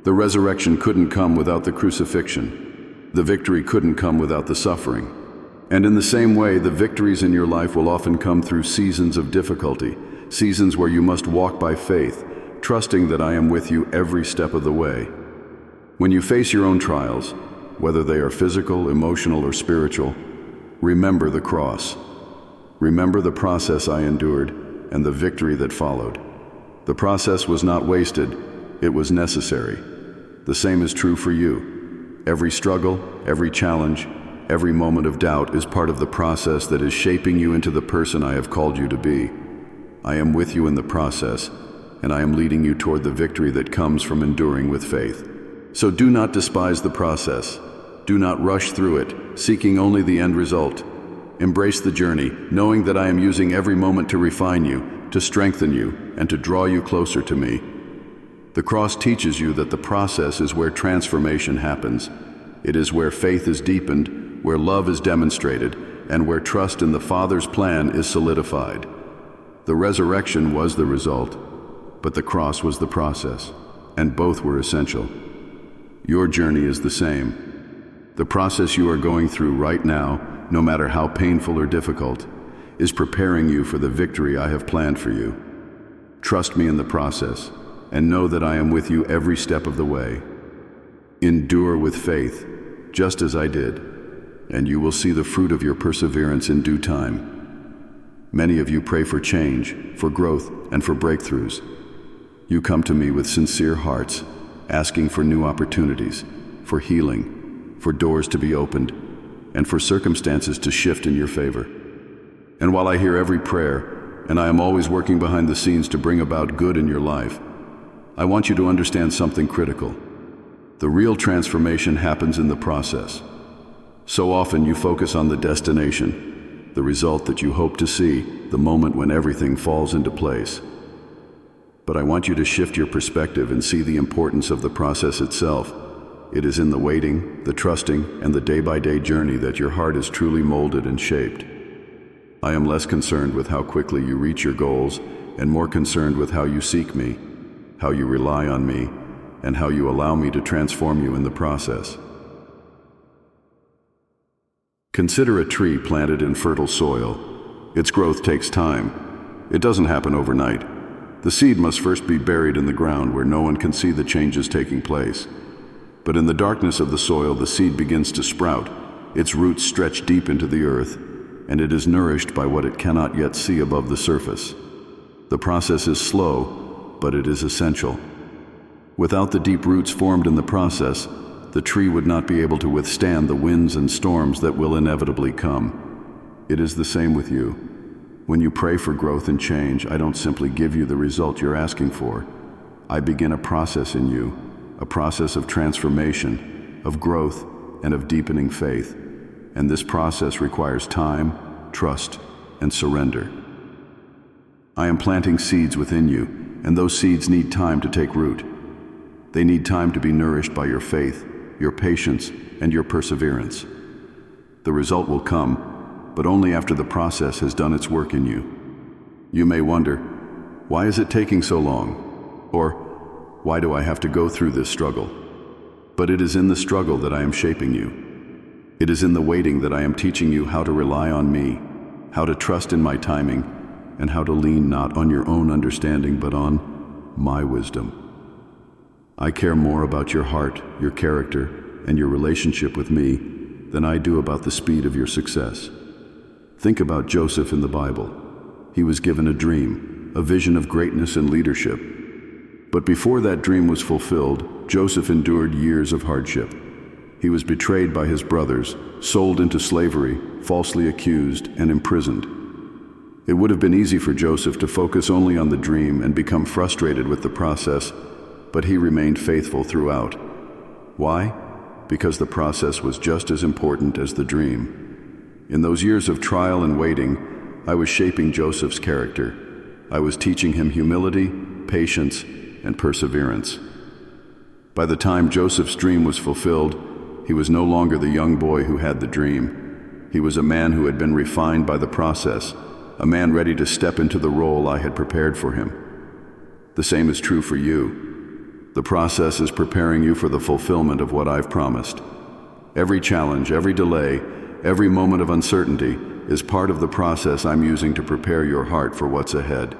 The resurrection couldn't come without the crucifixion. The victory couldn't come without the suffering. And in the same way, the victories in your life will often come through seasons of difficulty, seasons where you must walk by faith, trusting that I am with you every step of the way. When you face your own trials, whether they are physical, emotional, or spiritual, remember the cross. Remember the process I endured and the victory that followed. The process was not wasted, it was necessary. The same is true for you. Every struggle, every challenge, every moment of doubt is part of the process that is shaping you into the person I have called you to be. I am with you in the process, and I am leading you toward the victory that comes from enduring with faith. So do not despise the process. Do not rush through it, seeking only the end result. Embrace the journey, knowing that I am using every moment to refine you, to strengthen you, and to draw you closer to me. The cross teaches you that the process is where transformation happens. It is where faith is deepened, where love is demonstrated, and where trust in the Father's plan is solidified. The resurrection was the result, but the cross was the process, and both were essential. Your journey is the same. The process you are going through right now, no matter how painful or difficult, is preparing you for the victory I have planned for you. Trust me in the process, and know that I am with you every step of the way. Endure with faith, just as I did, and you will see the fruit of your perseverance in due time. Many of you pray for change, for growth, and for breakthroughs. You come to me with sincere hearts, asking for new opportunities, for healing, for doors to be opened, and for circumstances to shift in your favor. And while I hear every prayer, and I am always working behind the scenes to bring about good in your life, I want you to understand something critical. The real transformation happens in the process. So often you focus on the destination, the result that you hope to see, the moment when everything falls into place. But I want you to shift your perspective and see the importance of the process itself. It is in the waiting, the trusting, and the day-by-day journey that your heart is truly molded and shaped. I am less concerned with how quickly you reach your goals and more concerned with how you seek me, how you rely on me, and how you allow me to transform you in the process. Consider a tree planted in fertile soil. Its growth takes time. It doesn't happen overnight. The seed must first be buried in the ground where no one can see the changes taking place. But in the darkness of the soil, the seed begins to sprout. Its roots stretch deep into the earth, and it is nourished by what it cannot yet see above the surface. The process is slow, but it is essential. Without the deep roots formed in the process, the tree would not be able to withstand the winds and storms that will inevitably come. It is the same with you. When you pray for growth and change, I don't simply give you the result you're asking for. I begin a process in you, a process of transformation, of growth, and of deepening faith. And this process requires time, trust, and surrender. I am planting seeds within you, and those seeds need time to take root. They need time to be nourished by your faith, your patience, and your perseverance. The result will come, but only after the process has done its work in you. You may wonder, why is it taking so long? Or, why do I have to go through this struggle? But it is in the struggle that I am shaping you. It is in the waiting that I am teaching you how to rely on me, how to trust in my timing, and how to lean not on your own understanding but on my wisdom. I care more about your heart, your character, and your relationship with me than I do about the speed of your success. Think about Joseph in the Bible. He was given a dream, a vision of greatness and leadership. But before that dream was fulfilled, Joseph endured years of hardship. He was betrayed by his brothers, sold into slavery, falsely accused, and imprisoned. It would have been easy for Joseph to focus only on the dream and become frustrated with the process, but he remained faithful throughout. Why? Because the process was just as important as the dream. In those years of trial and waiting, I was shaping Joseph's character. I was teaching him humility, patience, and perseverance. By the time Joseph's dream was fulfilled, he was no longer the young boy who had the dream. He was a man who had been refined by the process, a man ready to step into the role I had prepared for him. The same is true for you. The process is preparing you for the fulfillment of what I've promised. Every challenge, every delay, every moment of uncertainty is part of the process I'm using to prepare your heart for what's ahead.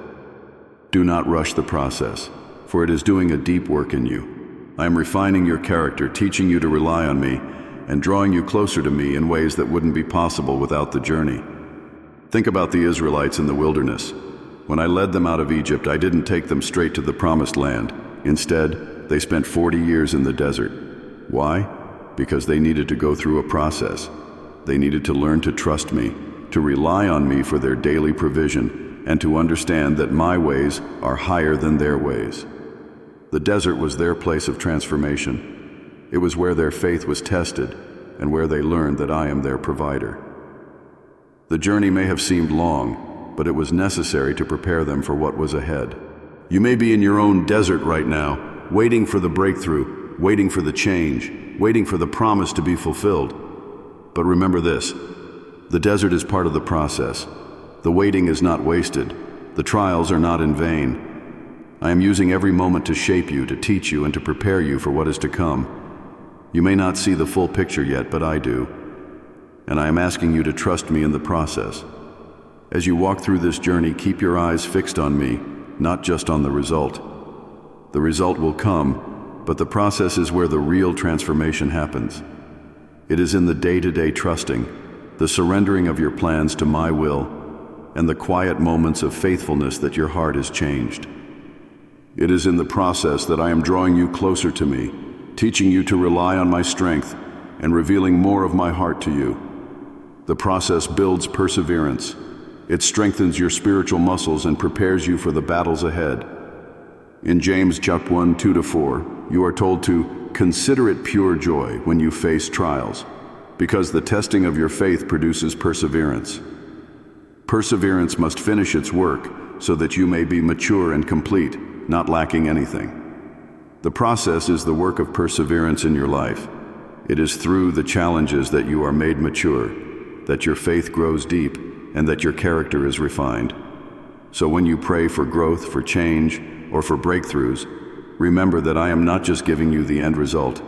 Do not rush the process, for it is doing a deep work in you. I am refining your character, teaching you to rely on me, and drawing you closer to me in ways that wouldn't be possible without the journey. Think about the Israelites in the wilderness. When I led them out of Egypt, I didn't take them straight to the promised land. Instead, they spent 40 years in the desert. Why? Because they needed to go through a process. They needed to learn to trust me, to rely on me for their daily provision, and to understand that my ways are higher than their ways. The desert was their place of transformation. It was where their faith was tested and where they learned that I am their provider. The journey may have seemed long, but it was necessary to prepare them for what was ahead. You may be in your own desert right now, waiting for the breakthrough, waiting for the change, waiting for the promise to be fulfilled. But remember this, the desert is part of the process. The waiting is not wasted. The trials are not in vain. I am using every moment to shape you, to teach you, and to prepare you for what is to come. You may not see the full picture yet, but I do. And I am asking you to trust me in the process. As you walk through this journey, keep your eyes fixed on me, not just on the result. The result will come, but the process is where the real transformation happens. It is in the day-to-day trusting, the surrendering of your plans to my will, and the quiet moments of faithfulness that your heart is changed. It is in the process that I am drawing you closer to me, teaching you to rely on my strength, and revealing more of my heart to you. The process builds perseverance. It strengthens your spiritual muscles and prepares you for the battles ahead. In James chapter 1, 2-4, you are told to consider it pure joy when you face trials, because the testing of your faith produces perseverance. Perseverance must finish its work so that you may be mature and complete, not lacking anything. The process is the work of perseverance in your life. It is through the challenges that you are made mature, that your faith grows deep, and that your character is refined. So when you pray for growth, for change, or for breakthroughs, remember that I am not just giving you the end result.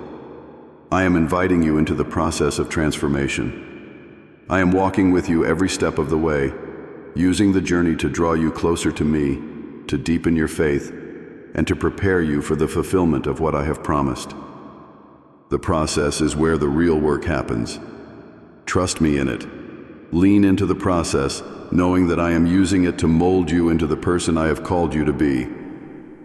I am inviting you into the process of transformation. I am walking with you every step of the way, using the journey to draw you closer to me, to deepen your faith, and to prepare you for the fulfillment of what I have promised. The process is where the real work happens. Trust me in it. Lean into the process, knowing that I am using it to mold you into the person I have called you to be.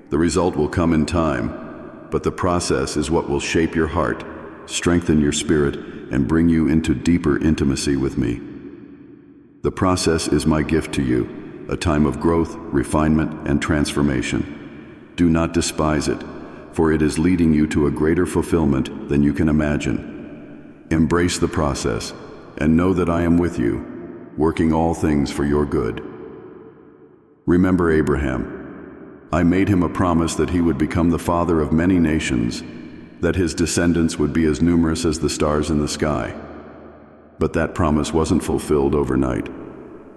The result will come in time, but the process is what will shape your heart, strengthen your spirit, and bring you into deeper intimacy with me. The process is my gift to you, a time of growth, refinement, and transformation. Do not despise it, for it is leading you to a greater fulfillment than you can imagine. Embrace the process, and know that I am with you, working all things for your good. Remember Abraham. I made him a promise that he would become the father of many nations, that his descendants would be as numerous as the stars in the sky. But that promise wasn't fulfilled overnight.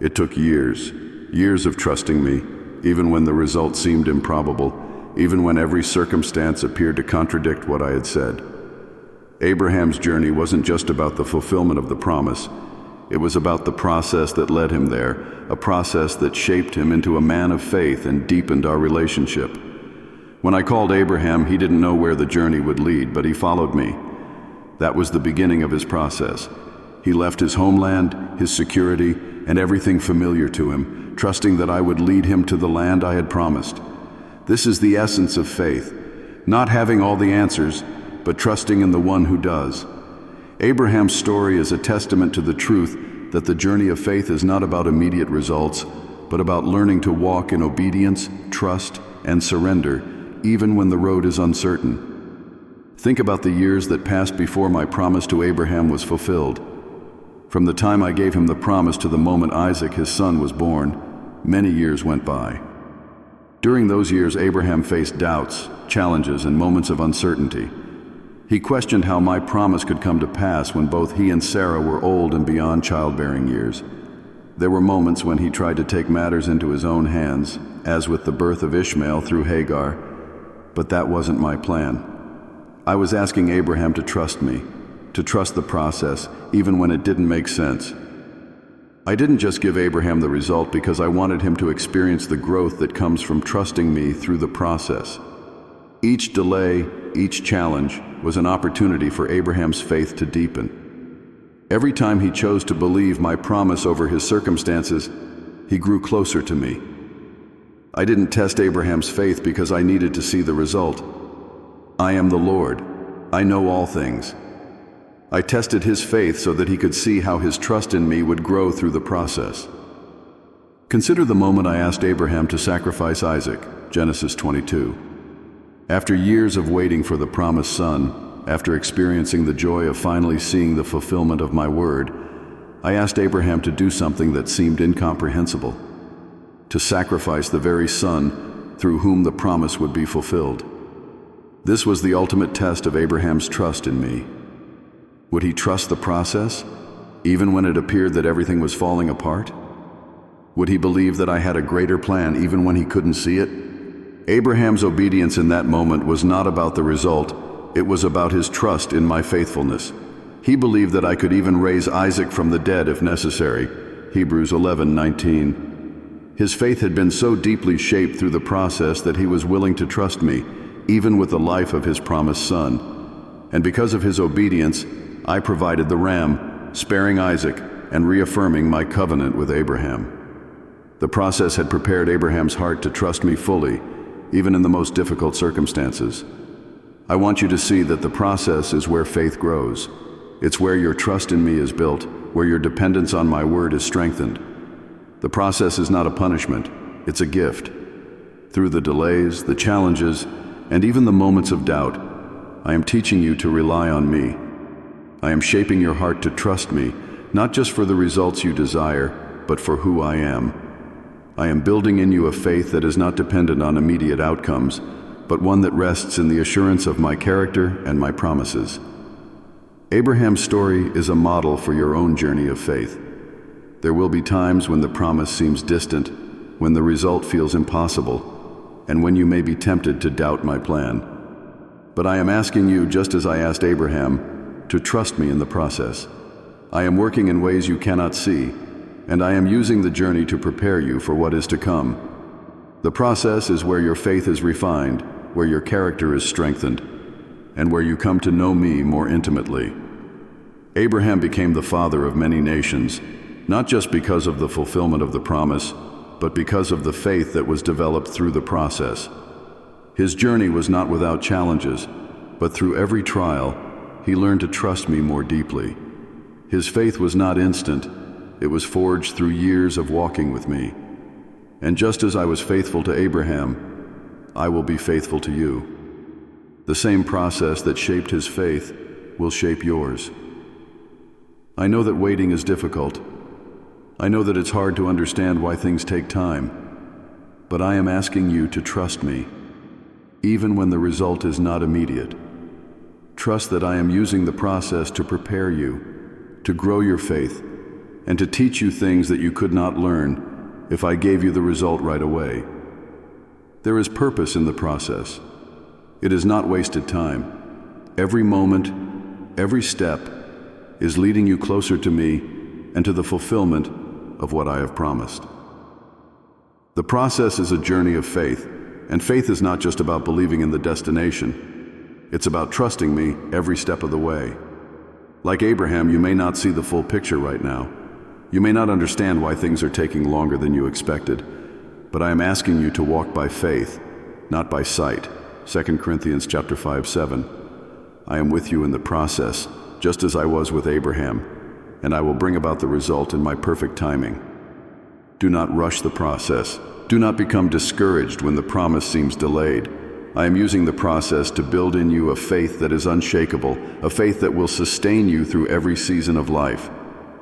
It took years, years of trusting me, even when the result seemed improbable, even when every circumstance appeared to contradict what I had said. Abraham's journey wasn't just about the fulfillment of the promise. It was about the process that led him there, a process that shaped him into a man of faith and deepened our relationship. When I called Abraham, he didn't know where the journey would lead, but he followed me. That was the beginning of his process. He left his homeland, his security, and everything familiar to him, trusting that I would lead him to the land I had promised. This is the essence of faith, not having all the answers, but trusting in the one who does. Abraham's story is a testament to the truth that the journey of faith is not about immediate results, but about learning to walk in obedience, trust, and surrender, even when the road is uncertain. Think about the years that passed before my promise to Abraham was fulfilled. From the time I gave him the promise to the moment Isaac, his son, was born, many years went by. During those years, Abraham faced doubts, challenges, and moments of uncertainty. He questioned how my promise could come to pass when both he and Sarah were old and beyond childbearing years. There were moments when he tried to take matters into his own hands, as with the birth of Ishmael through Hagar, but that wasn't my plan. I was asking Abraham to trust me, to trust the process, even when it didn't make sense. I didn't just give Abraham the result because I wanted him to experience the growth that comes from trusting me through the process. Each delay, each challenge, was an opportunity for Abraham's faith to deepen. Every time he chose to believe my promise over his circumstances, he grew closer to me. I didn't test Abraham's faith because I needed to see the result. I am the Lord. I know all things. I tested his faith so that he could see how his trust in me would grow through the process. Consider the moment I asked Abraham to sacrifice Isaac, Genesis 22. After years of waiting for the promised son, after experiencing the joy of finally seeing the fulfillment of my word, I asked Abraham to do something that seemed incomprehensible, to sacrifice the very son through whom the promise would be fulfilled. This was the ultimate test of Abraham's trust in me. Would he trust the process, even when it appeared that everything was falling apart? Would he believe that I had a greater plan even when he couldn't see it? Abraham's obedience in that moment was not about the result, it was about his trust in my faithfulness. He believed that I could even raise Isaac from the dead if necessary, Hebrews 11:19. His faith had been so deeply shaped through the process that he was willing to trust me, even with the life of his promised son. And because of his obedience, I provided the ram, sparing Isaac and reaffirming my covenant with Abraham. The process had prepared Abraham's heart to trust me fully, even in the most difficult circumstances. I want you to see that the process is where faith grows. It's where your trust in me is built, where your dependence on my word is strengthened. The process is not a punishment, it's a gift. Through the delays, the challenges, and even the moments of doubt, I am teaching you to rely on me. I am shaping your heart to trust me, not just for the results you desire, but for who I am. I am building in you a faith that is not dependent on immediate outcomes, but one that rests in the assurance of my character and my promises. Abraham's story is a model for your own journey of faith. There will be times when the promise seems distant, when the result feels impossible, and when you may be tempted to doubt my plan. But I am asking you, just as I asked Abraham, to trust me in the process. I am working in ways you cannot see, and I am using the journey to prepare you for what is to come. The process is where your faith is refined, where your character is strengthened, and where you come to know me more intimately. Abraham became the father of many nations, not just because of the fulfillment of the promise, but because of the faith that was developed through the process. His journey was not without challenges, but through every trial, he learned to trust me more deeply. His faith was not instant, it was forged through years of walking with me. And just as I was faithful to Abraham, I will be faithful to you. The same process that shaped his faith will shape yours. I know that waiting is difficult. I know that it's hard to understand why things take time, but I am asking you to trust me, even when the result is not immediate. Trust that I am using the process to prepare you, to grow your faith, and to teach you things that you could not learn if I gave you the result right away. There is purpose in the process. It is not wasted time. Every moment, every step is leading you closer to me and to the fulfillment of what I have promised. The process is a journey of faith, and faith is not just about believing in the destination. It's about trusting me every step of the way. Like Abraham, you may not see the full picture right now. You may not understand why things are taking longer than you expected, but I am asking you to walk by faith, not by sight. 2 Corinthians chapter 5:7. I am with you in the process, just as I was with Abraham, and I will bring about the result in my perfect timing. Do not rush the process. Do not become discouraged when the promise seems delayed. I am using the process to build in you a faith that is unshakable, a faith that will sustain you through every season of life.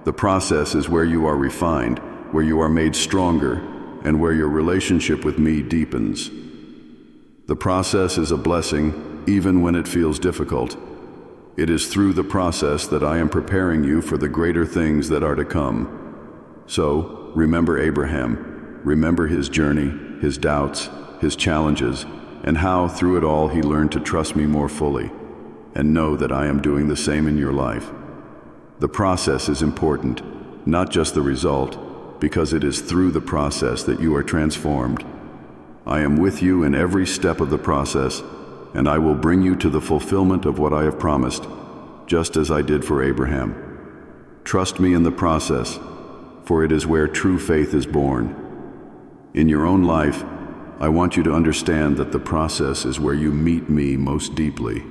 The process is where you are refined, where you are made stronger, and where your relationship with me deepens. The process is a blessing, even when it feels difficult. It is through the process that I am preparing you for the greater things that are to come. So, remember Abraham. Remember his journey, his doubts, his challenges, and how through it all he learned to trust me more fully. And know that I am doing the same in your life. The process is important, not just the result, because it is through the process that you are transformed. I am with you in every step of the process, and I will bring you to the fulfillment of what I have promised, just as I did for Abraham. Trust me in the process, for it is where true faith is born. In your own life, I want you to understand that the process is where you meet me most deeply.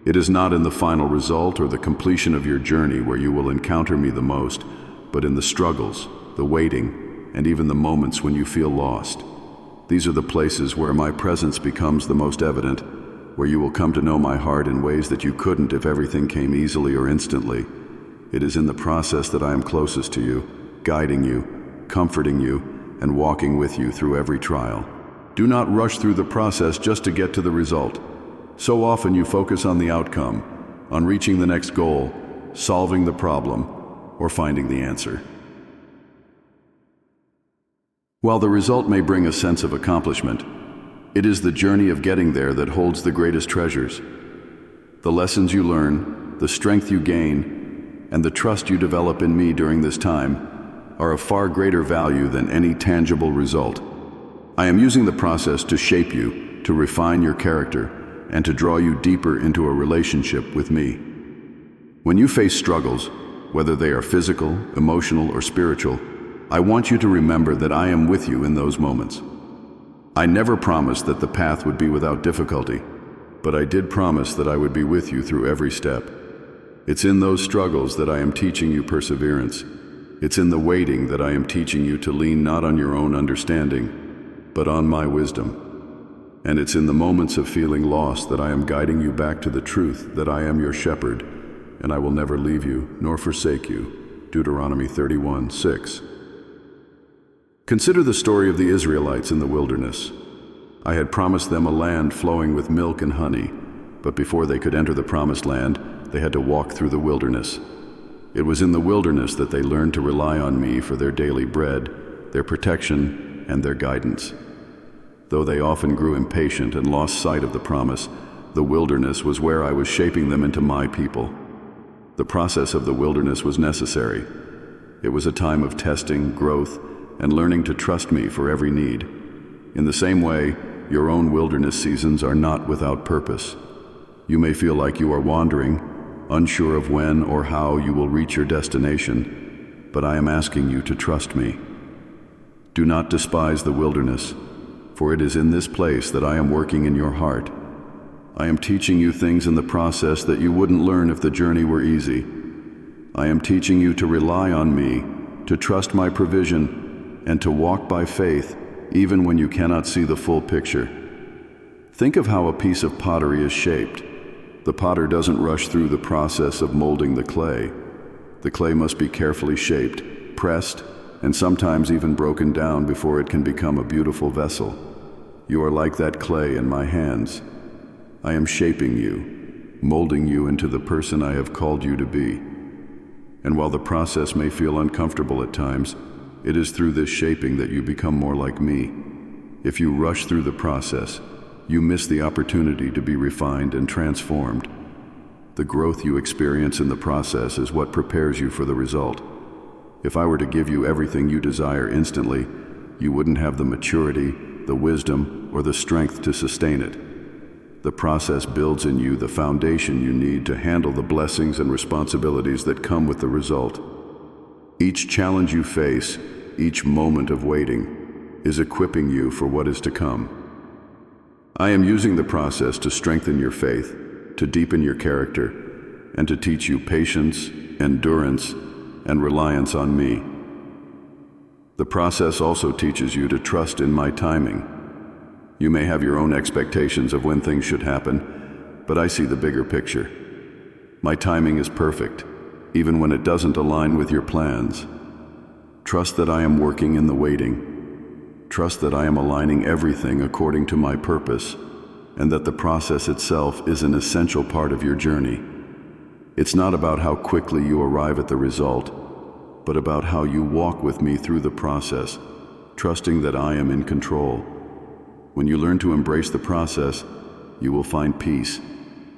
It is not in the final result or the completion of your journey where you will encounter me the most, but in the struggles, the waiting, and even the moments when you feel lost. These are the places where my presence becomes the most evident, where you will come to know my heart in ways that you couldn't if everything came easily or instantly. It is in the process that I am closest to you, guiding you, comforting you, and walking with you through every trial. Do not rush through the process just to get to the result. So often you focus on the outcome, on reaching the next goal, solving the problem, or finding the answer. While the result may bring a sense of accomplishment, it is the journey of getting there that holds the greatest treasures. The lessons you learn, the strength you gain, and the trust you develop in me during this time are of far greater value than any tangible result. I am using the process to shape you, to refine your character, and to draw you deeper into a relationship with me. When you face struggles, whether they are physical, emotional, or spiritual, I want you to remember that I am with you in those moments. I never promised that the path would be without difficulty, but I did promise that I would be with you through every step. It's in those struggles that I am teaching you perseverance. It's in the waiting that I am teaching you to lean not on your own understanding, but on my wisdom. And it's in the moments of feeling lost that I am guiding you back to the truth that I am your shepherd, and I will never leave you nor forsake you. Deuteronomy 31:6. Consider the story of the Israelites in the wilderness. I had promised them a land flowing with milk and honey, but before they could enter the promised land, they had to walk through the wilderness. It was in the wilderness that they learned to rely on me for their daily bread, their protection, and their guidance. Though they often grew impatient and lost sight of the promise, the wilderness was where I was shaping them into my people. The process of the wilderness was necessary. It was a time of testing, growth, and learning to trust me for every need. In the same way, your own wilderness seasons are not without purpose. You may feel like you are wandering, unsure of when or how you will reach your destination, but I am asking you to trust me. Do not despise the wilderness, for it is in this place that I am working in your heart. I am teaching you things in the process that you wouldn't learn if the journey were easy. I am teaching you to rely on me, to trust my provision, and to walk by faith even when you cannot see the full picture. Think of how a piece of pottery is shaped. The potter doesn't rush through the process of molding the clay. The clay must be carefully shaped, pressed, and sometimes even broken down before it can become a beautiful vessel. You are like that clay in my hands. I am shaping you, molding you into the person I have called you to be. And while the process may feel uncomfortable at times, it is through this shaping that you become more like me. If you rush through the process, you miss the opportunity to be refined and transformed. The growth you experience in the process is what prepares you for the result. If I were to give you everything you desire instantly, you wouldn't have the maturity, the wisdom, or the strength to sustain it. The process builds in you the foundation you need to handle the blessings and responsibilities that come with the result. Each challenge you face, each moment of waiting, is equipping you for what is to come. I am using the process to strengthen your faith, to deepen your character, and to teach you patience, endurance, and reliance on me. The process also teaches you to trust in my timing. You may have your own expectations of when things should happen, but I see the bigger picture. My timing is perfect, even when it doesn't align with your plans. Trust that I am working in the waiting. Trust that I am aligning everything according to my purpose, and that the process itself is an essential part of your journey. It's not about how quickly you arrive at the result, but about how you walk with me through the process, trusting that I am in control. When you learn to embrace the process, you will find peace,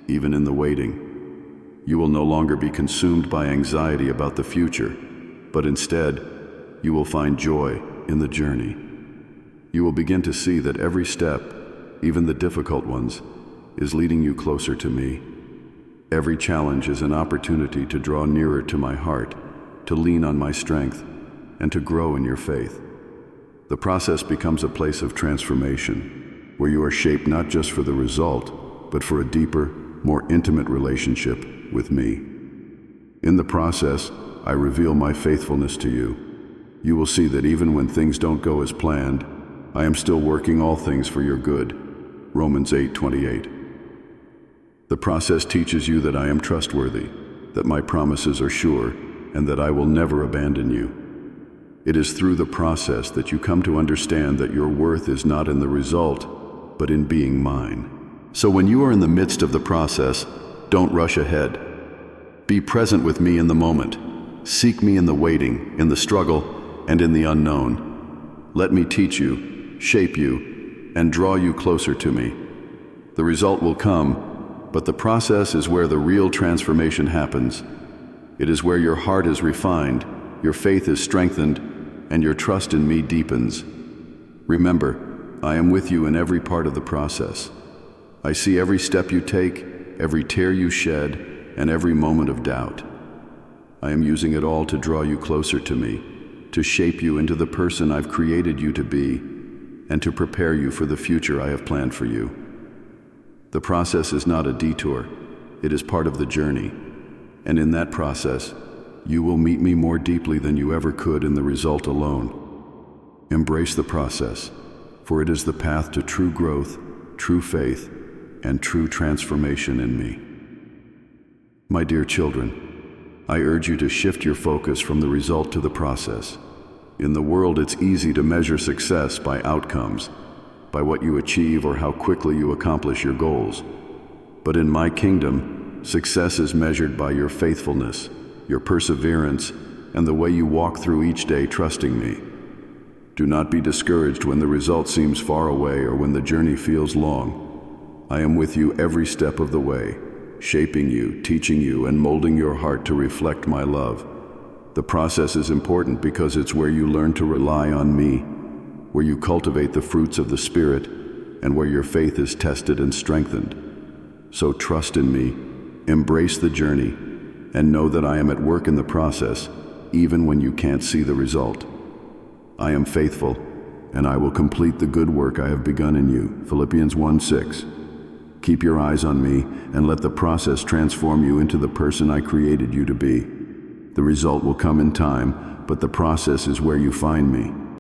even in the waiting. You will no longer be consumed by anxiety about the future, but instead, you will find joy in the journey. You will begin to see that every step, even the difficult ones, is leading you closer to me. Every challenge is an opportunity to draw nearer to my heart, to lean on my strength, and to grow in your faith. The process becomes a place of transformation, where you are shaped not just for the result, but for a deeper, more intimate relationship with me. In the process, I reveal my faithfulness to you. You will see that even when things don't go as planned, I am still working all things for your good. Romans 8:28. The process teaches you that I am trustworthy, that my promises are sure, and that I will never abandon you. It is through the process that you come to understand that your worth is not in the result, but in being mine. So when you are in the midst of the process, don't rush ahead. Be present with me in the moment. Seek me in the waiting, in the struggle, and in the unknown. Let me teach you, shape you, and draw you closer to me. The result will come, but the process is where the real transformation happens. It is where your heart is refined, your faith is strengthened, and your trust in me deepens. Remember, I am with you in every part of the process. I see every step you take, every tear you shed, and every moment of doubt. I am using it all to draw you closer to me, to shape you into the person I've created you to be, and to prepare you for the future I have planned for you. The process is not a detour, it is part of the journey, and in that process, you will meet me more deeply than you ever could in the result alone. Embrace the process, for it is the path to true growth, true faith, and true transformation in me. My dear children, I urge you to shift your focus from the result to the process. In the world, it's easy to measure success by outcomes, by what you achieve or how quickly you accomplish your goals. But in my kingdom, success is measured by your faithfulness, your perseverance, and the way you walk through each day trusting me. Do not be discouraged when the result seems far away or when the journey feels long. I am with you every step of the way, shaping you, teaching you, and molding your heart to reflect my love. The process is important because it's where you learn to rely on me, where you cultivate the fruits of the Spirit, and where your faith is tested and strengthened. So trust in me, embrace the journey, and know that I am at work in the process, even when you can't see the result. I am faithful, and I will complete the good work I have begun in you. Philippians 1:6. Keep your eyes on me, and let the process transform you into the person I created you to be. The result will come in time, but the process is where you find me.